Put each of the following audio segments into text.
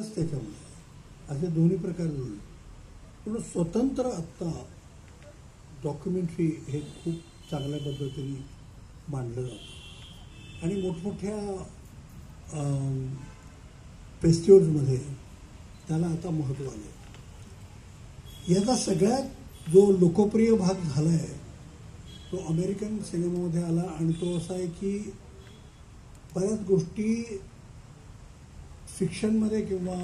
त्याच्यामध्ये असे दोन्ही प्रकार जुळले. पण स्वतंत्र आत्ता डॉक्युमेंटरी हे खूप चांगल्या पद्धतीने मांडलं जातं आणि मोठमोठ्या फेस्टिवल्समध्ये त्याला आता महत्त्व आलं. याचा सगळ्यात जो लोकप्रिय भाग झाला आहे तो अमेरिकन सिनेमामध्ये आला आणि तो असा आहे की बऱ्याच गोष्टी फिक्शनमध्ये किंवा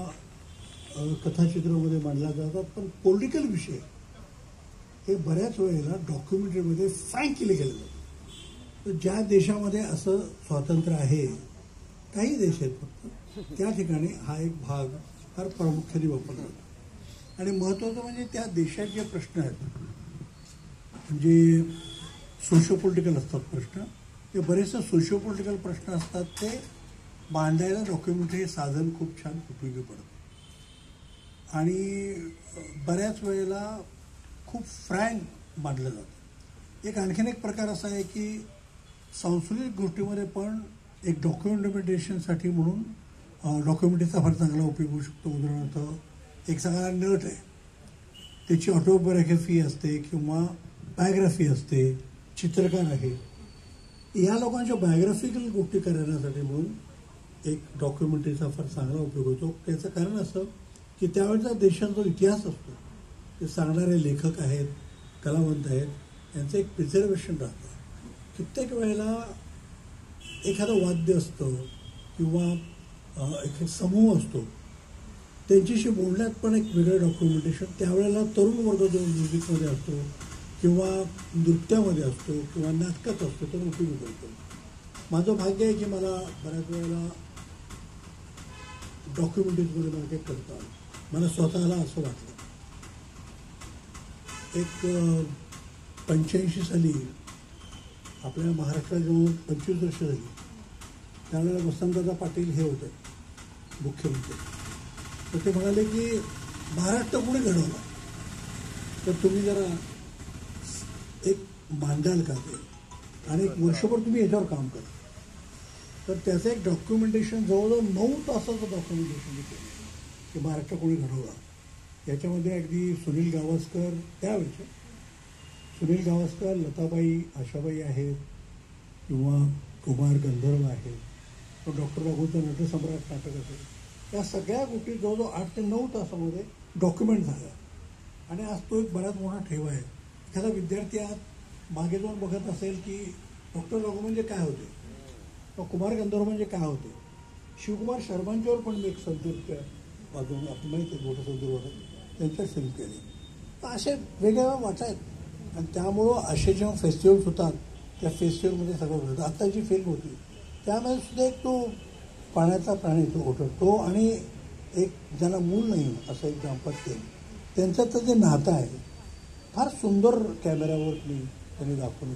कथाचित्रामध्ये मांडल्या जातात, पण पॉलिटिकल विषय हे बऱ्याच वेळेला डॉक्युमेंटरीमध्ये फ्रँकली केले जातात. तर ज्या देशामध्ये असं स्वातंत्र्य आहे, काही देश आहेत फक्त, त्या ठिकाणी हा एक भाग फार प्रामुख्याने वापरला जातो. आणि महत्त्वाचं म्हणजे त्या देशात जे प्रश्न आहेत, म्हणजे सोशो पॉलिटिकल असतात प्रश्न, ते बरेचसे सोशो पॉलिटिकल प्रश्न असतात, ते मांडायला डॉक्युमेंटरी हे साधन खूप छान उपयोगी पडतं. आणि बऱ्याच वेळेला खूप फ्रँक मांडलं जातं. एक आणखीन एक प्रकार असा आहे की सांस्कृतिक गोष्टीमध्ये पण एक डॉक्युमेंटेशनसाठी म्हणून डॉक्युमेंटरीचा फार चांगला उपयोग होऊ शकतो. उदाहरणार्थ एक चांगला नट आहे, त्याची ऑटोबायोग्राफी असते किंवा बायोग्राफी असते, चित्रकार आहे, या लोकांच्या बायोग्राफिकल गोष्टी करण्यासाठी म्हणून एक डॉक्युमेंटरीचा फार चांगला उपयोग होतो. त्याचं कारण असं की त्यावेळेचा देशाचा जो इतिहास असतो, ते सांगणारे लेखक आहेत, कलावंत आहेत, यांचं एक प्रिझर्वेशन राहतं. कित्येक वेळेला एखादं वाद्य असतं किंवा एक समूह असतो, त्यांच्याशी बोलण्यात पण एक वेगळं डॉक्युमेंटेशन. त्यावेळेला तरुण वर्ग जो म्युझिकमध्ये असतो किंवा नृत्यामध्ये असतो किंवा नाटकात असतो, तो उपयोगी करतो. माझं भाग्य आहे की मला बऱ्याच वेळेला डॉक्युमेंटरीजमध्ये मार्केट करता आलं. मला स्वतःला असं वाटलं. एक 85 साली आपल्या महाराष्ट्रात जेव्हा 25 वर्ष झाली, त्यावेळेला वसंतदादा पाटील हे होते मुख्यमंत्री. तर ते म्हणाले की महाराष्ट्र कुणी घडवला, तर तुम्ही जरा एक मांडाल का ते, आणि एक वर्षभर तुम्ही याच्यावर काम करा. तर त्याचं एक डॉक्युमेंटेशन जवळजवळ 9 तासाचं डॉक्युमेंटेशन केलं की महाराष्ट्र कोणी घडवला. याच्यामध्ये अगदी सुनील गावस्कर, त्यावेळेचे सुनील गावस्कर, लताबाई, आशाबाई आहेत किंवा कुमार गंधर्व आहेत, तो डॉक्टर बाबूचं नटसम्राट नाटक असेल, या सगळ्या गोष्टी जवळजवळ 8 ते 9 तासामध्ये डॉक्युमेंट झाल्या. आणि आज तो एक बराच मोठा ठेवा आहे. एखादा विद्यार्थी आज मागे जाऊन बघत असेल की डॉक्टर रघु म्हणजे काय होते, किंवा कुमार गंधर्व म्हणजे काय होते, शिवकुमार शर्मांच्यावर पण मी एक संतूरच्या बाजून आपण माहिती आहे, मोठं संतूर होतं, त्यांच्यात फिल्म केली. तर असे वेगवेगळ्या वाटा आहेत. आणि त्यामुळं असे जेव्हा फेस्टिवल्स होतात, त्या फेस्टिवलमध्ये सगळं होतं. आता जी फिल्म होती त्यामध्ये सुद्धा एक तो पाण्याचा प्राणी तो ओटतो आणि एक ज्याला मूल नाही असं एक दाम्पत्य, त्यांच्यात जे नातं आहे फार सुंदर कॅमेऱ्यावर त्यांनी दाखवलं.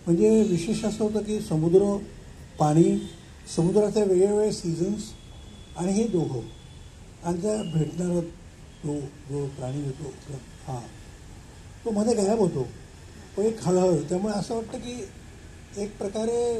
म्हणजे विशेष असं होतं की समुद्र, पाणी, समुद्राचे वेगवेगळे सीझन्स आणि हे दोघं, आणि त्या भेटणारा तो जो प्राणी येतो तो मध्ये गायब होतो, तो एक हळहळ. त्यामुळे असं वाटतं की एक प्रकारे